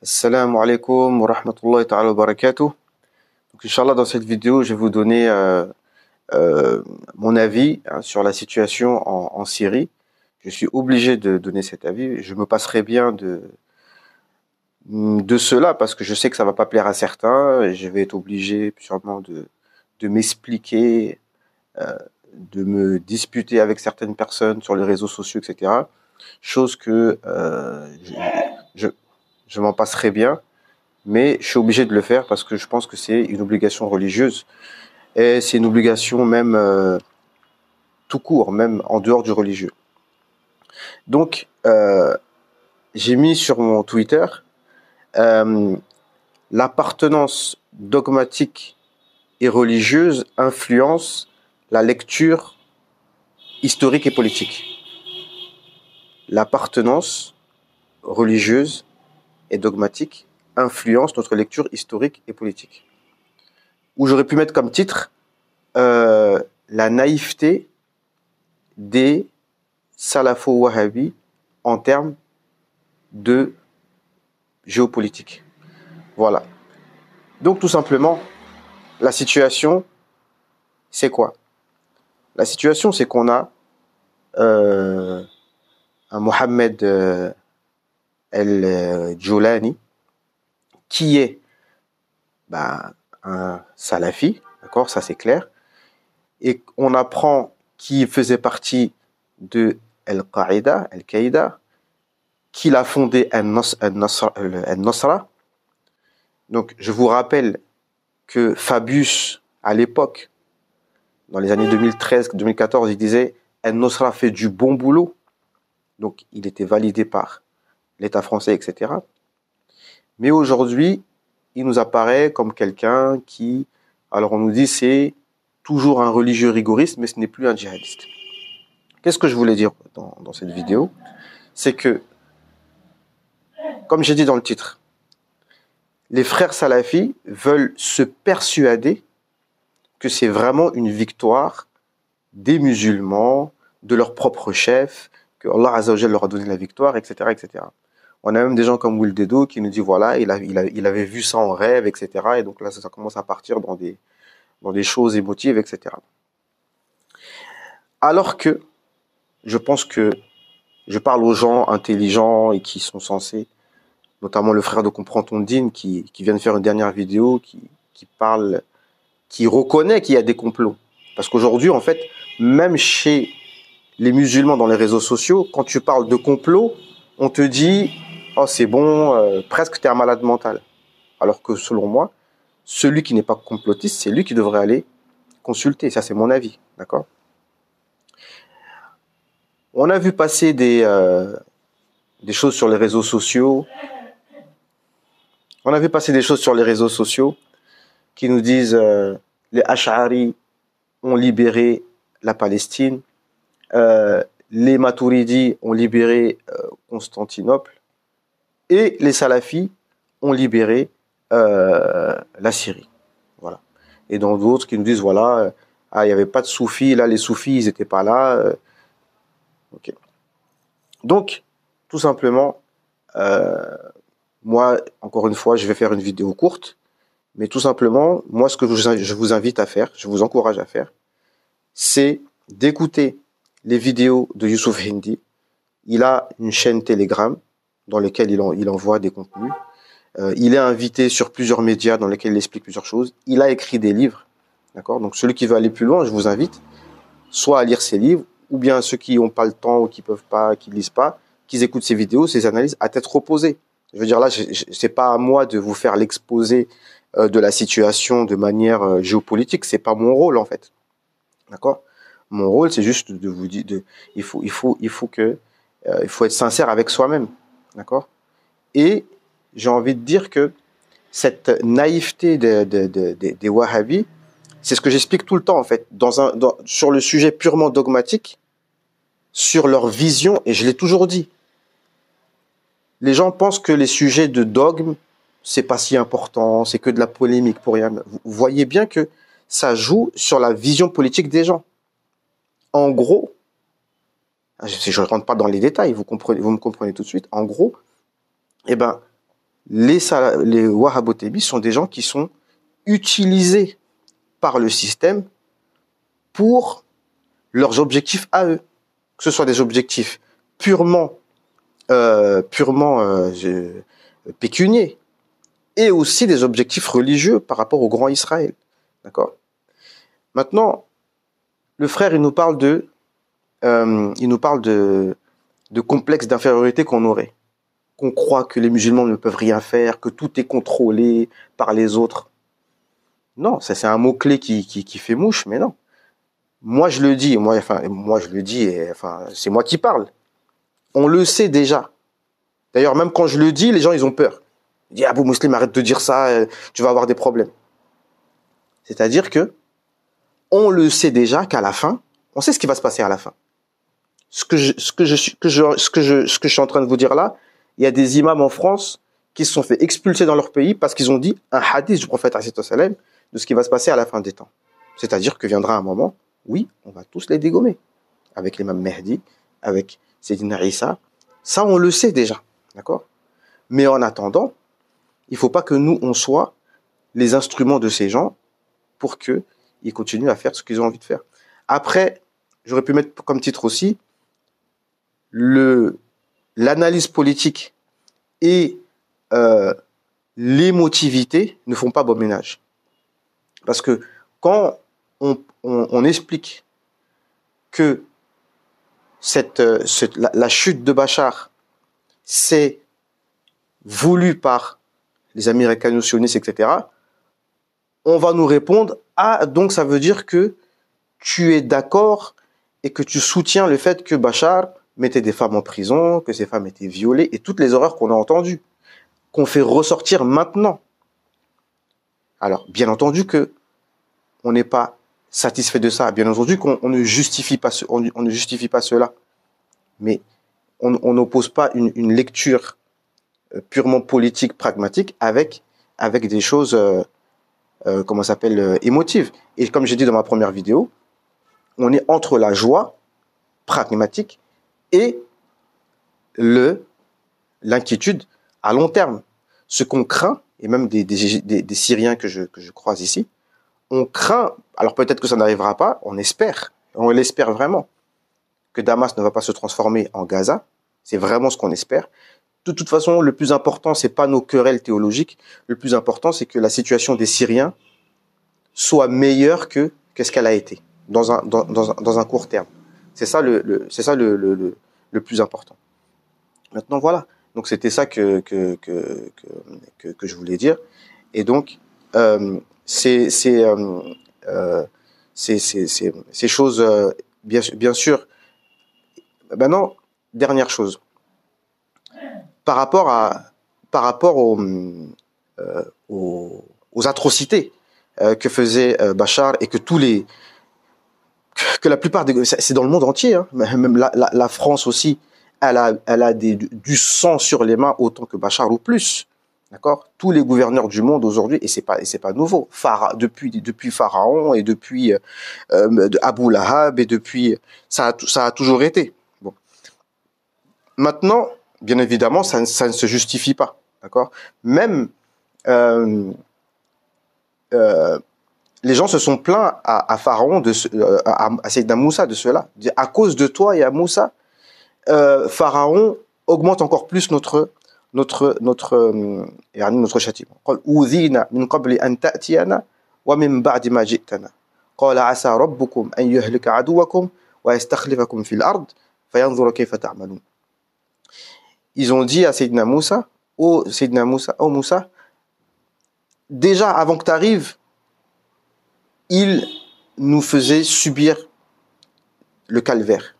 Assalamu alaikum wa rahmatullahi ta'ala wa barakatuh. Donc, Inch'Allah, dans cette vidéo, je vais vous donner mon avis sur la situation en Syrie. Je suis obligé de donner cet avis. Je me passerai bien de cela parce que je sais que ça va pas plaire à certains et je vais être obligé sûrement de m'expliquer, de me disputer avec certaines personnes sur les réseaux sociaux, etc. Chose que je, je m'en passerai bien. Mais je suis obligé de le faire parce que je pense que c'est une obligation religieuse et c'est une obligation même tout court, même en dehors du religieux. Donc, j'ai mis sur mon Twitter l'appartenance dogmatique et religieuse influence la lecture historique et politique. L'appartenance religieuse et dogmatique influence notre lecture historique et politique. Ou j'aurais pu mettre comme titre la naïveté des salafo-wahhabis en termes de géopolitique. Voilà. Donc tout simplement, la situation, c'est quoi? La situation, c'est qu'on a un Mohamed El-Djoulani qui est un salafi, d'accord, ça c'est clair, et on apprend qu'il faisait partie de Al-Qaïda, qu'il a fondé Al-Nusra. Donc je vous rappelle que Fabius, à l'époque, dans les années 2013-2014, il disait Al-Nusra fait du bon boulot. Donc il était validé par l'État français, etc. Mais aujourd'hui, il nous apparaît comme quelqu'un qui, alors on nous dit c'est toujours un religieux rigoriste, mais ce n'est plus un djihadiste. Qu'est-ce que je voulais dire dans cette vidéo? C'est que, comme j'ai dit dans le titre, les frères salafis veulent se persuader que c'est vraiment une victoire des musulmans, de leur propre chef, que Allah Azza wa Jalla leur a donné la victoire, etc., etc. On a même des gens comme Will Dedo qui nous dit voilà, il avait vu ça en rêve, etc. Et donc là, ça commence à partir dans des choses émotives, etc. Alors que je pense que je parle aux gens intelligents et qui sont censés, notamment le frère de Comprends ton Dîne qui vient de faire une dernière vidéo qui parle, qui reconnaît qu'il y a des complots. Parce qu'aujourd'hui, en fait, même chez les musulmans dans les réseaux sociaux, quand tu parles de complot, on te dit oh c'est bon, presque t'es un malade mental. Alors que selon moi, celui qui n'est pas complotiste, c'est lui qui devrait aller consulter. Ça, c'est mon avis, d'accord? On a vu passer des choses sur les réseaux sociaux. On a vu passer des choses sur les réseaux sociaux qui nous disent les Ash'ari ont libéré la Palestine, les Maturidis ont libéré Constantinople et les Salafis ont libéré la Syrie. Voilà. Et dans d'autres qui nous disent voilà, il n'y avait pas de soufis, là les soufis ils n'étaient pas là. Ok. Donc, tout simplement, moi, encore une fois, je vais faire une vidéo courte, mais tout simplement, moi, ce que je vous invite à faire, je vous encourage à faire, c'est d'écouter les vidéos de Youssouf Hindi. Il a une chaîne Telegram dans laquelle il envoie des contenus. Il est invité sur plusieurs médias dans lesquels il explique plusieurs choses. Il a écrit des livres, d'accord? Donc, celui qui veut aller plus loin, je vous invite soit à lire ses livres, ou bien ceux qui n'ont pas le temps ou qui peuvent pas, qui lisent pas, qu'ils écoutent ces vidéos, ces analyses à tête reposée. Je veux dire là, c'est pas à moi de vous faire l'exposé de la situation de manière géopolitique. C'est pas mon rôle en fait, d'accord? Mon rôle, c'est juste de vous dire, il faut être sincère avec soi-même, d'accord? Et j'ai envie de dire que cette naïveté des Wahhabis, c'est ce que j'explique tout le temps en fait, sur le sujet purement dogmatique, sur leur vision, et je l'ai toujours dit. Les gens pensent que les sujets de dogme, c'est pas si important, c'est que de la polémique pour rien. Vous voyez bien que ça joue sur la vision politique des gens. En gros, je ne rentre pas dans les détails, vous me comprenez tout de suite. En gros, eh ben, les wahhabotébis sont des gens qui sont utilisés par le système pour leurs objectifs à eux, que ce soit des objectifs purement pécuniers et aussi des objectifs religieux par rapport au grand Israël. D'accord? Maintenant, le frère, il nous parle de complexes d'infériorité qu'on aurait, qu'on croit que les musulmans ne peuvent rien faire, que tout est contrôlé par les autres. Non, ça c'est un mot-clé qui fait mouche, mais non. Moi je le dis, c'est moi qui parle. On le sait déjà. D'ailleurs, même quand je le dis, les gens ils ont peur. Ils disent Abou Muslim, arrête de dire ça, tu vas avoir des problèmes. C'est-à-dire que on le sait déjà qu'à la fin, on sait ce qui va se passer à la fin. Ce que je suis en train de vous dire là, il y a des imams en France qui se sont fait expulser dans leur pays parce qu'ils ont dit un hadith du prophète sallam de ce qui va se passer à la fin des temps. C'est-à-dire que viendra un moment, oui, on va tous les dégommer. Avec l'imam Mahdi, avec Sayyidina Isa. Ça, on le sait déjà. D'accord? Mais en attendant, il ne faut pas que nous, on soit les instruments de ces gens pour qu'ils continuent à faire ce qu'ils ont envie de faire. Après, j'aurais pu mettre comme titre aussi l'analyse politique et l'émotivité ne font pas bon ménage. Parce que quand on explique que la chute de Bachar, c'est voulu par les américano-sionistes, etc., on va nous répondre « Ah, donc ça veut dire que tu es d'accord et que tu soutiens le fait que Bachar mettait des femmes en prison, que ces femmes étaient violées et toutes les horreurs qu'on a entendues, qu'on fait ressortir maintenant. » Alors, bien entendu que on n'est pas satisfait de ça, bien entendu qu'on ne justifie pas cela, mais on n'oppose pas une lecture purement politique, pragmatique, avec des choses, émotives. Et comme j'ai dit dans ma première vidéo, on est entre la joie pragmatique et l'inquiétude à long terme. Ce qu'on craint, et même des Syriens que je croise ici, on craint, alors peut-être que ça n'arrivera pas, on l'espère vraiment, que Damas ne va pas se transformer en Gaza. C'est vraiment ce qu'on espère. De toute façon, le plus important, c'est pas nos querelles théologiques. Le plus important, c'est que la situation des Syriens soit meilleure que ce qu'elle a été dans un court terme. C'est ça le plus important. Maintenant, voilà. Donc c'était ça que je voulais dire. Et donc ces choses, bien sûr. Maintenant, dernière chose. Par rapport aux atrocités que faisait Bachar et que la plupart c'est dans le monde entier, hein, même la France aussi, elle a du sang sur les mains autant que Bachar ou plus. D'accord? Tous les gouverneurs du monde aujourd'hui, et c'est pas nouveau, depuis Pharaon et depuis Abu Lahab et depuis ça a toujours été. Bon. Maintenant, bien évidemment, ça ne se justifie pas, d'accord? Même les gens se sont plaints à Pharaon à Sayyidina Moussa de cela. À cause de toi et à Moussa, Pharaon augmente encore plus notre châtiment. قال أوذينا من قبل أن تأتينا ومن بعد ما جئتنا قال عسى ربكم أن يهلك عدوكم ويستخلفكم في الأرض فينظر كيف تعملون. Ils ont dit à Sayyidina Moussa, oh Moussa, déjà avant que tu arrives, il nous faisait subir le calvaire.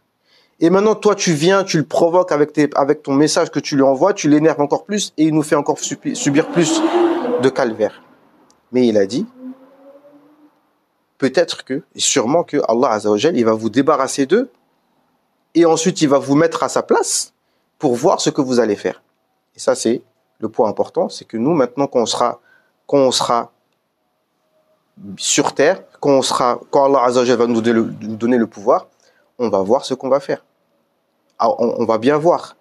Et maintenant, toi, tu viens, tu le provoques avec ton message que tu lui envoies, tu l'énerves encore plus et il nous fait encore subir plus de calvaire. Mais il a dit, peut-être que, et sûrement que Allah Azza wa Jal, il va vous débarrasser d'eux et ensuite il va vous mettre à sa place pour voir ce que vous allez faire. Et ça, c'est le point important, c'est que nous, maintenant, quand on sera sur terre, quand Allah Azza wa Jal va nous donner le pouvoir, on va voir ce qu'on va faire. On va bien voir.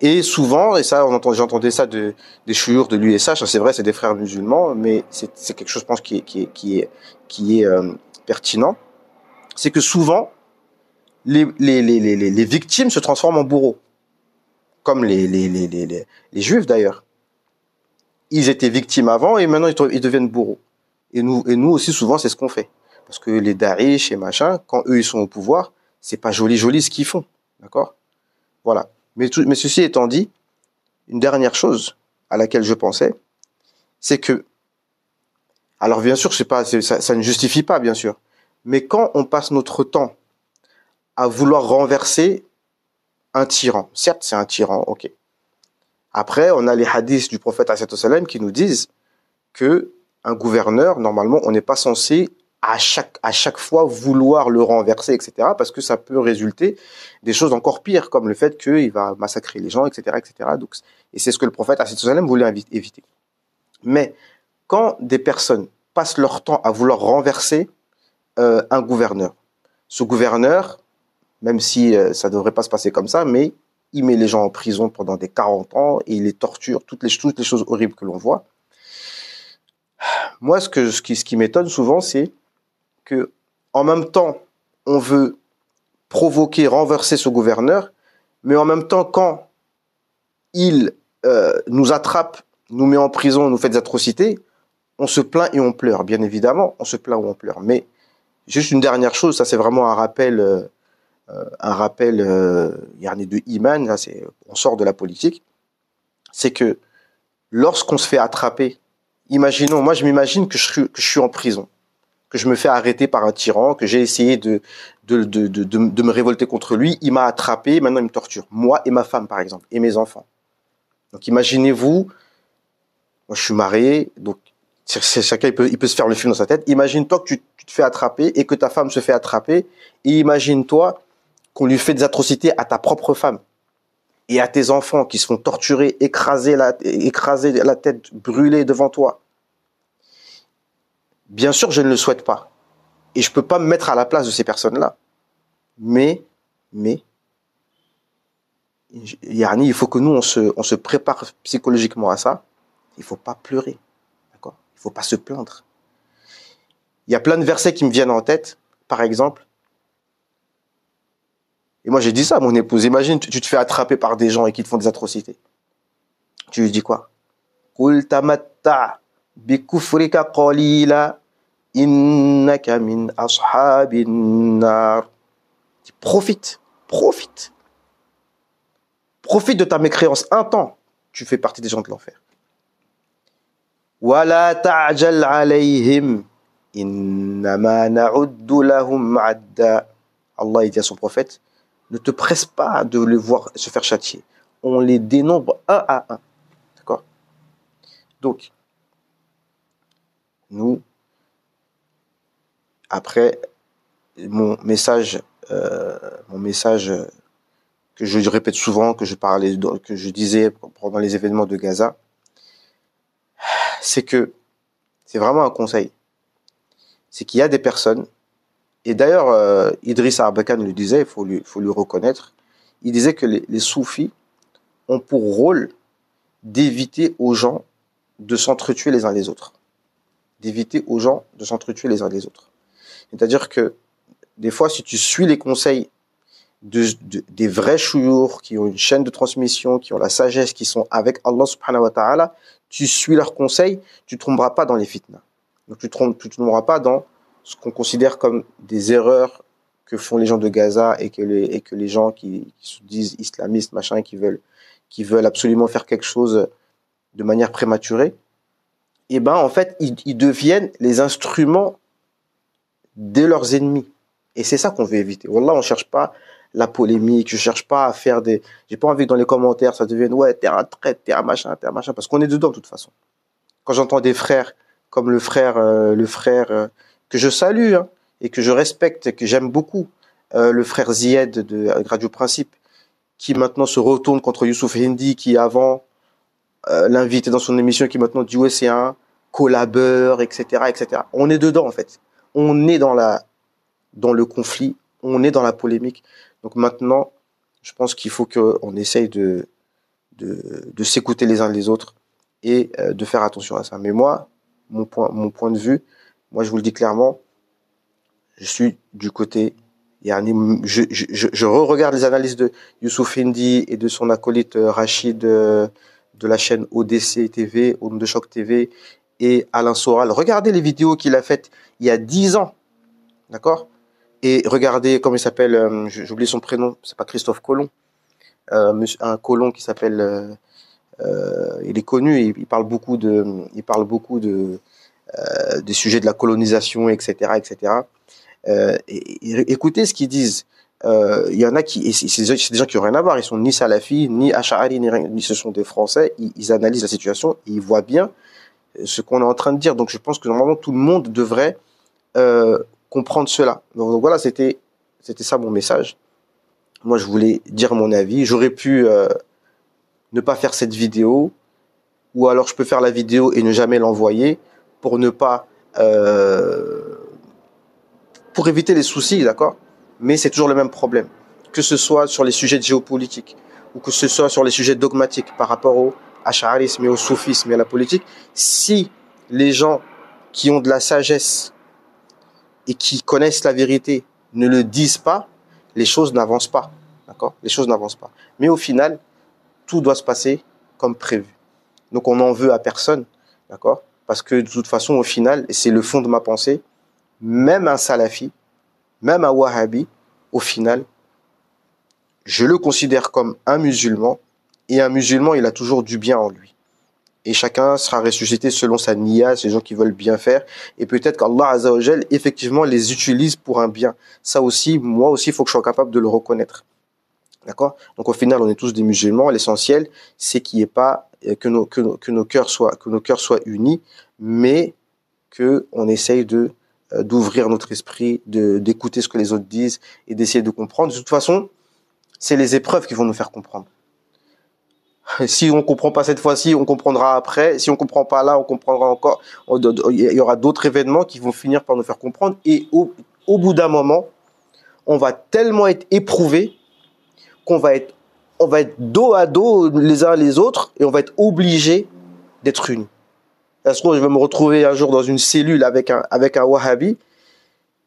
Et souvent, et ça, j'entendais ça des chouyours de l'USH, c'est vrai, c'est des frères musulmans, mais c'est quelque chose, je pense, qui est pertinent. C'est que souvent, les victimes se transforment en bourreaux. Comme les juifs d'ailleurs. Ils étaient victimes avant et maintenant ils deviennent bourreaux. Et nous aussi, souvent, c'est ce qu'on fait. Parce que les Daesh et machin, quand eux, ils sont au pouvoir, c'est pas joli ce qu'ils font. D'accord? Voilà. Mais ceci étant dit, une dernière chose à laquelle je pensais, c'est que, alors bien sûr, ça ne justifie pas, bien sûr, mais quand on passe notre temps à vouloir renverser un tyran, certes, c'est un tyran, ok. Après, on a les hadiths du prophète ﷺ qui nous disent que un gouverneur, normalement, on n'est pas censé à chaque fois vouloir le renverser, etc., parce que ça peut résulter des choses encore pires, comme le fait qu'il va massacrer les gens, etc., etc. Donc, et c'est ce que le prophète ﷺ voulait éviter. Mais quand des personnes passent leur temps à vouloir renverser un gouverneur, ce gouverneur, même si ça ne devrait pas se passer comme ça, mais il met les gens en prison pendant des 40 ans et il les torture, toutes les choses horribles que l'on voit. Moi, ce qui m'étonne souvent, c'est que, en même temps, on veut provoquer, renverser ce gouverneur, mais en même temps, quand il nous attrape, nous met en prison, nous fait des atrocités, on se plaint et on pleure. Bien évidemment, on se plaint ou on pleure. Mais juste une dernière chose, ça c'est vraiment un rappel de Iman, là, on sort de la politique, c'est que lorsqu'on se fait attraper, imaginons, moi je m'imagine que je suis en prison, que je me fais arrêter par un tyran, que j'ai essayé de me révolter contre lui, il m'a attrapé, maintenant il me torture, moi et ma femme par exemple, et mes enfants. Donc imaginez-vous, moi je suis marié, donc chacun il peut se faire le film dans sa tête, imagine-toi que tu te fais attraper et que ta femme se fait attraper, et imagine-toi qu'on lui fait des atrocités à ta propre femme et à tes enfants qui se font torturer, écraser la tête, brûler devant toi. Bien sûr, je ne le souhaite pas. Et je peux pas me mettre à la place de ces personnes-là. Mais, Yarni, il faut que nous, on se prépare psychologiquement à ça. Il faut pas pleurer. D'accord? Il faut pas se plaindre. Il y a plein de versets qui me viennent en tête. Par exemple, et moi j'ai dit ça à mon épouse, imagine, tu te fais attraper par des gens et qui te font des atrocités. Tu lui dis quoi? Qul tamatta bi kufrika qalila innaka min ashabin nar. Profite de ta mécréance un temps, tu fais partie des gens de l'enfer. Wala ta'jal alayhim innama na'uddu lahum 'adda. Allah dit à son prophète, ne te presse pas de les voir se faire châtier. On les dénombre un à un. D'accord? Donc, nous, après, mon message que je répète souvent, que je disais pendant les événements de Gaza, c'est que, c'est vraiment un conseil. C'est qu'il y a des personnes, et d'ailleurs, Idriss Arbakan le disait, il faut lui reconnaître, il disait que les soufis ont pour rôle d'éviter aux gens de s'entretuer les uns les autres. D'éviter aux gens de s'entretuer les uns les autres. C'est-à-dire que, des fois, si tu suis les conseils des vrais chouyours qui ont une chaîne de transmission, qui ont la sagesse, qui sont avec Allah subhanahu wa ta'ala, tu suis leurs conseils, tu ne tomberas pas dans les fitnas. Donc tu ne tomberas pas dans ce qu'on considère comme des erreurs que font les gens de Gaza et que les gens qui se disent islamistes, machin, qui veulent absolument faire quelque chose de manière prématurée. Et ben en fait, ils deviennent les instruments de leurs ennemis. Et c'est ça qu'on veut éviter. Wallah, on cherche pas la polémique, je cherche pas à faire j'ai pas envie que dans les commentaires ça devienne ouais, t'es un traître, t'es un machin, parce qu'on est dedans de toute façon. Quand j'entends des frères comme le frère que je salue, hein, et que je respecte et que j'aime beaucoup, le frère Zied de Radio Principe, qui maintenant se retourne contre Youssouf Hindi, qui avant l'invitait dans son émission, qui maintenant dit ouais, c'est un collabeur, etc., etc. On est dedans en fait. On est dans le conflit, on est dans la polémique. Donc maintenant, je pense qu'il faut qu'on essaye de de s'écouter les uns les autres et de faire attention à ça. Mais moi, mon point de vue, moi je vous le dis clairement, je suis du côté, je re-regarde les analyses de Youssouf Hindi et de son acolyte Rachid de la chaîne ODC TV, Onde de Choc TV, et Alain Soral. Regardez les vidéos qu'il a faites il y a 10 ans, d'accord? Et regardez, comment il s'appelle, j'oublie son prénom, c'est pas Christophe Colomb, un Colomb qui s'appelle, il est connu, il parle beaucoup des sujets de la colonisation, etc., etc. Écoutez ce qu'ils disent. Il y en a qui, c'est des gens qui n'ont rien à voir, ils sont ni salafis, ni ash'ari, ni ce sont des Français, ils analysent la situation, et ils voient bien ce qu'on est en train de dire. Donc je pense que normalement tout le monde devrait comprendre cela. Donc voilà, c'était ça mon message. Moi je voulais dire mon avis. J'aurais pu ne pas faire cette vidéo, ou alors je peux faire la vidéo et ne jamais l'envoyer pour ne pas pour éviter les soucis, d'accord? Mais c'est toujours le même problème, que ce soit sur les sujets de géopolitique ou que ce soit sur les sujets dogmatiques par rapport au ash'arisme et au soufisme et à la politique. Si les gens qui ont de la sagesse et qui connaissent la vérité ne le disent pas, les choses n'avancent pas, d'accord? Les choses n'avancent pas. Mais au final, tout doit se passer comme prévu. Donc on n'en veut à personne, d'accord? Parce que de toute façon, au final, et c'est le fond de ma pensée, même un salafi, même un wahhabi, au final, je le considère comme un musulman, et un musulman, il a toujours du bien en lui. Et chacun sera ressuscité selon sa niya, ces gens qui veulent bien faire, et peut-être qu'Allah Azza wa Jal, effectivement, les utilise pour un bien. Ça aussi, moi aussi, il faut que je sois capable de le reconnaître. D'accord? Donc au final, on est tous des musulmans. L'essentiel, c'est qu'il n'y ait pas que nos cœurs soient unis, mais que on essaye d'ouvrir notre esprit, d'écouter ce que les autres disent et d'essayer de comprendre. De toute façon, c'est les épreuves qui vont nous faire comprendre. Si on comprend pas cette fois-ci, on comprendra après. Si on comprend pas là, on comprendra encore. Il y aura d'autres événements qui vont finir par nous faire comprendre. Et au bout d'un moment, on va tellement être éprouvés qu'on va être dos à dos les uns les autres et on va être obligés d'être unis. Est-ce que je vais me retrouver un jour dans une cellule avec un wahhabi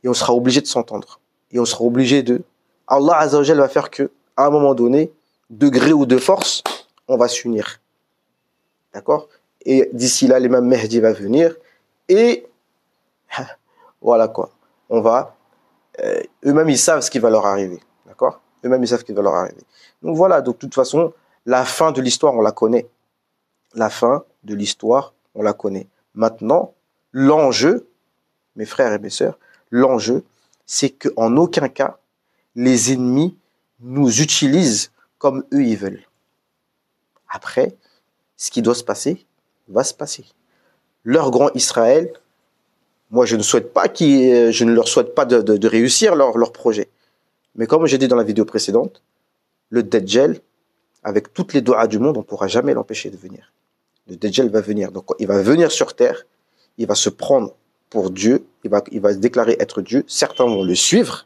et on sera obligé de s'entendre. Et on sera obligé Allah Azza wa Jal va faire que, à un moment donné, de gré ou de force, on va s'unir. D'accord? Et d'ici là, l'imam Mahdi va venir et voilà quoi. On va, eux-mêmes ils savent ce qui va leur arriver. D'accord? Eux-mêmes ils savent ce qui va leur arriver. Donc voilà, donc de toute façon, la fin de l'histoire, on la connaît. La fin de l'histoire, on la connaît. Maintenant, l'enjeu, mes frères et mes sœurs, l'enjeu, c'est qu'en aucun cas, les ennemis nous utilisent comme eux ils veulent. Après, ce qui doit se passer, va se passer. Leur grand Israël, moi je ne leur souhaite pas de réussir leur projet. Mais comme j'ai dit dans la vidéo précédente, le Dajjal, avec toutes les doigts du monde, on ne pourra jamais l'empêcher de venir. Le Dajjal va venir. Donc il va venir sur terre, il va se prendre pour Dieu, il va se déclarer être Dieu. Certains vont le suivre.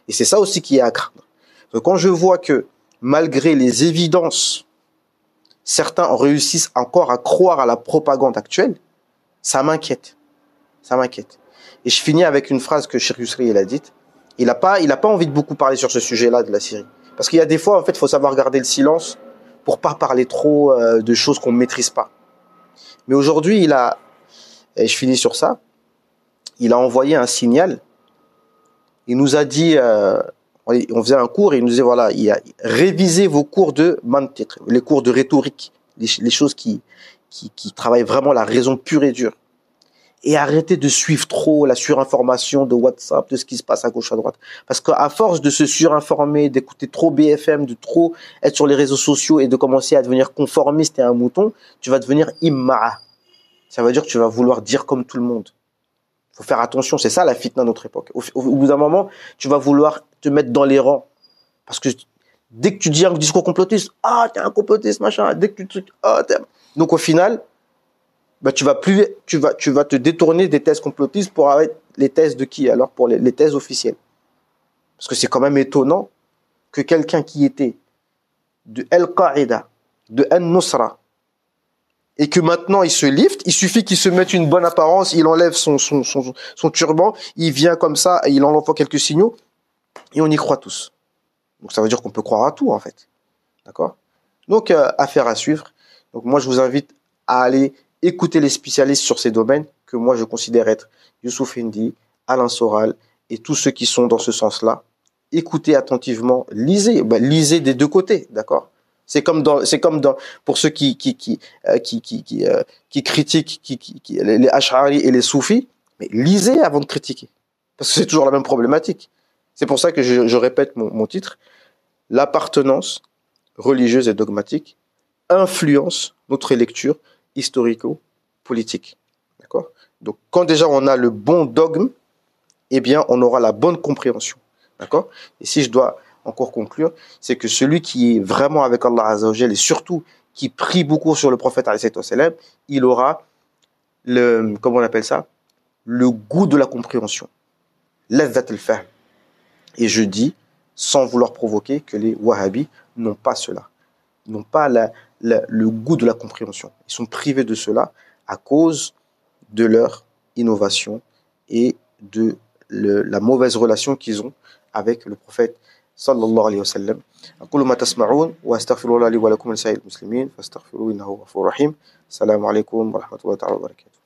Et c'est ça aussi qui est à craindre. Donc quand je vois que malgré les évidences, certains réussissent encore à croire à la propagande actuelle, ça m'inquiète. Ça m'inquiète. Et je finis avec une phrase que Cheikh Yousri a dite. Il n'a pas envie de beaucoup parler sur ce sujet-là de la Syrie. Parce qu'il y a des fois, en fait, il faut savoir garder le silence pour pas parler trop de choses qu'on ne maîtrise pas. Mais aujourd'hui, et je finis sur ça, il a envoyé un signal. Il nous a dit, on faisait un cours et il nous disait, voilà, révisez vos cours de mantiq, les cours de rhétorique, les choses qui travaillent vraiment la raison pure et dure. Et arrêtez de suivre trop la surinformation de WhatsApp, de ce qui se passe à gauche, à droite. Parce qu'à force de se surinformer, d'écouter trop BFM, de trop être sur les réseaux sociaux et de commencer à devenir conformiste et un mouton, tu vas devenir imma'a. Ça veut dire que tu vas vouloir dire comme tout le monde. Faut faire attention, c'est ça la fitna de notre époque. Au bout d'un moment, tu vas vouloir te mettre dans les rangs. Parce que dès que tu dis un discours complotiste, ah, t'es un complotiste, machin. Dès que tu t'es... Donc au final, bah, tu vas te détourner des thèses complotistes pour avoir les thèses de qui alors? Pour les thèses officielles. Parce que c'est quand même étonnant que quelqu'un qui était de Al-Qaïda, de An-Nusra, et que maintenant il se lift, il suffit qu'il se mette une bonne apparence, il enlève son turban, il vient comme ça, et il en envoie quelques signaux, et on y croit tous. Donc ça veut dire qu'on peut croire à tout, en fait. D'accord? Donc, affaire à suivre. Donc moi, je vous invite à aller écouter les spécialistes sur ces domaines, que moi je considère être Youssouf Hindi, Alain Soral, et tous ceux qui sont dans ce sens-là. Écoutez attentivement, lisez, lisez des deux côtés, d'accord? C'est comme dans, pour ceux qui critiquent les Ash'ari et les Soufis, mais lisez avant de critiquer. Parce que c'est toujours la même problématique. C'est pour ça que je répète mon titre. L'appartenance religieuse et dogmatique influence notre lecture historico-politique. D'accord? Donc, quand déjà on a le bon dogme, eh bien, on aura la bonne compréhension. D'accord? Et si je dois encore conclure, c'est que celui qui est vraiment avec Allah Azza wa Jal et surtout qui prie beaucoup sur le prophète alayhi salam, il aura comment on appelle ça? Le goût de la compréhension. Ladhat al-fahm. Et je dis, sans vouloir provoquer, que les wahhabis n'ont pas cela. Ils n'ont pas le goût de la compréhension. Ils sont privés de cela à cause de leur innovation et de la mauvaise relation qu'ils ont avec le prophète sallallahu alayhi wa sallam. أقول ما تسمعون وأستغفر الله لي ولكم ولسائر المسلمين فاستغفروه إنه غفور رحيم. السلام عليكم ورحمة الله تعالى وبركاته.